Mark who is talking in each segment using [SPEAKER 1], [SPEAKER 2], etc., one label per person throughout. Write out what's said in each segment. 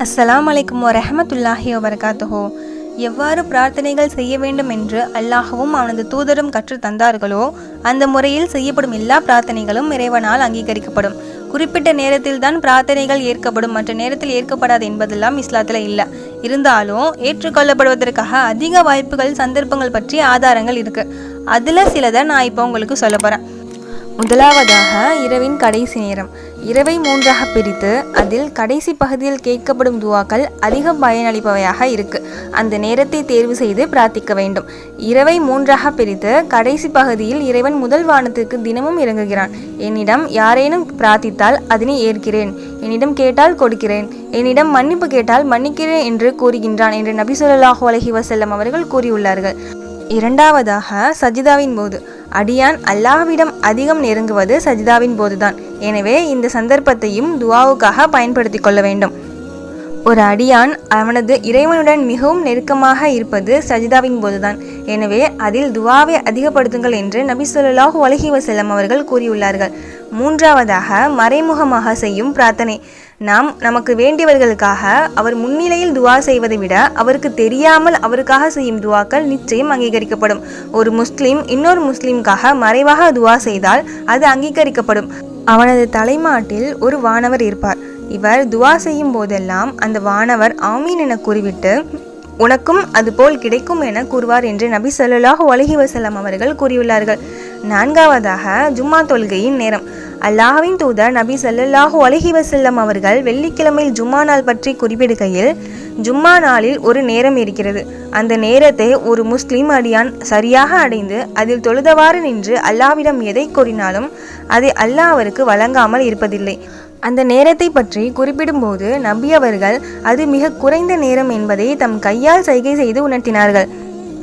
[SPEAKER 1] அஸ்ஸலாமு அலைக்கும் வரஹ்மத்துல்லாஹி வபரகாத்துஹு. எவ்வாறு பிரார்த்தனைகள் செய்ய வேண்டும் என்று அல்லாஹ்வும் அவனது தூதரும் கற்று தந்தார்களோ அந்த முறையில் செய்யப்படும் எல்லா பிரார்த்தனைகளும் இறைவனால் அங்கீகரிக்கப்படும். குறிப்பிட்ட நேரத்தில் தான் பிரார்த்தனைகள் ஏற்கப்படும், மற்ற நேரத்தில் ஏற்கப்படாது என்பதெல்லாம் இஸ்லாத்தில் இல்லை. இருந்தாலும் ஏற்றுக்கொள்ளப்படுவதற்காக அதிக வாய்ப்புகள், சந்தர்ப்பங்கள் பற்றி ஆதாரங்கள் இருக்கு. அதில் சிலதை நான் இப்போ உங்களுக்கு சொல்ல போகிறேன். முதலாவதாக இரவின் கடைசி நேரம். இரவை 3ஆக பிரித்து அதில் கடைசி பகுதியில் கேட்கப்படும் துவாக்கள் அதிக பயனளிப்பவையாக இருக்கு. அந்த நேரத்தை தேர்வு செய்து பிரார்த்திக்க வேண்டும். இரவை 3ஆக பிரித்து கடைசி பகுதியில் இறைவன் முதல் வானத்திற்கு தினமும் இறங்குகிறான். என்னிடம் யாரேனும் பிரார்த்தித்தால் அதனை ஏற்கிறேன், என்னிடம் கேட்டால் கொடுக்கிறேன், என்னிடம் மன்னிப்பு கேட்டால் மன்னிக்கிறேன் என்று கூறுகின்றான் என்று நபி ஸல்லல்லாஹு அலைஹி வஸல்லம் அவர்கள் கூறியுள்ளார்கள். இரண்டாவதாக சஜிதாவின் போது. அடியான் அல்லாஹ்விடம் அதிகம் நெருங்குவது சஜிதாவின் போதுதான். எனவே இந்த சந்தர்ப்பத்தையும் துவாவுக்காக பயன்படுத்தி கொள்ள வேண்டும். ஒரு அடியான் அவனது இறைவனுடன் மிகவும் நெருக்கமாக இருப்பது சஜிதாவின் போதுதான். எனவே அதில் துவாவை அதிகப்படுத்துங்கள் என்று நபி ஸல்லல்லாஹு அலைஹி வஸல்லம் அவர்கள் கூறியுள்ளார்கள். மூன்றாவதாக மறைமுகமாக செய்யும் பிரார்த்தனை. நாம் நமக்கு வேண்டியவர்களுக்காக அவர் முன்னிலையில் துவா செய்வதை விட அவருக்கு தெரியாமல் அவருக்காக செய்யும் துவாக்கள் நிச்சயம் அங்கீகரிக்கப்படும். ஒரு முஸ்லீம் இன்னொரு முஸ்லீமுக்காக மறைவாக துவா செய்தால் அது அங்கீகரிக்கப்படும். அவனது தலைமாட்டில் ஒரு வானவர் இருப்பார். இவர் துவா செய்யும் போதெல்லாம் அந்த வானவர் ஆமீன் என கூறிவிட்டு உனக்கும் அதுபோல் கிடைக்கும் என கூறுவார் என்று நபி ஸல்லல்லாஹு அலைஹி வஸல்லம் அவர்கள் கூறியுள்ளார்கள். நான்காவதாக ஜும்மா தொழுகையின் நேரம். அல்லாஹ்வின் தூதர் நபி ஸல்லல்லாஹு அலைஹி வஸல்லம் அவர்கள் வெள்ளிக்கிழமையில் ஜும்மா நாள் பற்றி குறிப்பிடுகையில், ஜும்மா நாளில் ஒரு நேரம் இருக்கிறது. அந்த நேரத்தை ஒரு முஸ்லிம் அடியான் சரியாக அடைந்து அதில் தொழுதவாறு நின்று அல்லாஹ்விடம் எதை கூறினாலும் அதை அல்லாஹ் அவருக்கு வழங்காமல் இருப்பதில்லை. அந்த நேரத்தை பற்றி குறிப்பிடும்போது நபி அவர்கள் அது மிக குறைந்த நேரம் என்பதை தம் கையால் சைகை செய்து உணர்த்தினார்கள்.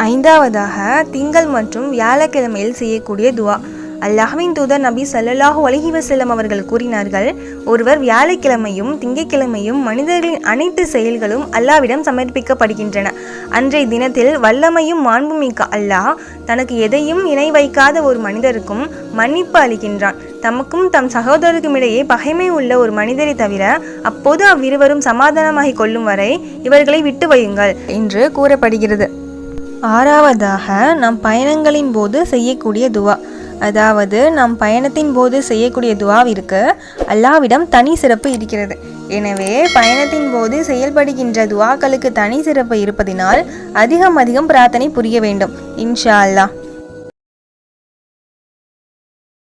[SPEAKER 1] ஐந்தாவதாக திங்கள் மற்றும் வியாழக்கிழமையில் செய்யக்கூடிய துவா. அல்லாஹ்வின் தூதர் நபி ஸல்லல்லாஹு அலைஹி வஸல்லம் அவர்கள் கூறினார்கள், ஒருவர் வியாழக்கிழமையும் திங்கட்கிழமையும் மனிதர்களின் அனைத்து செயல்களும் அல்லாஹ்விடம் சமர்ப்பிக்கப்படுகின்றன. அன்றைய தினத்தில் வல்லமையும் மாண்புமிக்க அல்லாஹ் தனக்கு எதையும் இணை வைக்காத ஒரு மனிதருக்கும் மன்னிப்பு அளிக்கின்றான். தமக்கும் தம் சகோதரருக்கும் இடையே பகைமை உள்ள ஒரு மனிதரை தவிர அப்போது அவ்விருவரும் சமாதானமாகி கொள்ளும் வரை இவர்களை விட்டு வையுங்கள் என்று கூறப்படுகிறது. ஆறாவதாக நாம் பயணங்களின் போது செய்யக்கூடிய துவா. அதாவது நாம் பயணத்தின் போது செய்யக்கூடிய துவாவிற்கு அல்லாஹ்விடம் தனி சிறப்பு இருக்கிறது. எனவே பயணத்தின் போது செயல்படுகின்ற துவாக்களுக்கு தனி சிறப்பு இருப்பதினால் அதிகம் பிரார்த்தனை புரிய வேண்டும். இன்ஷா அல்லாஹ்.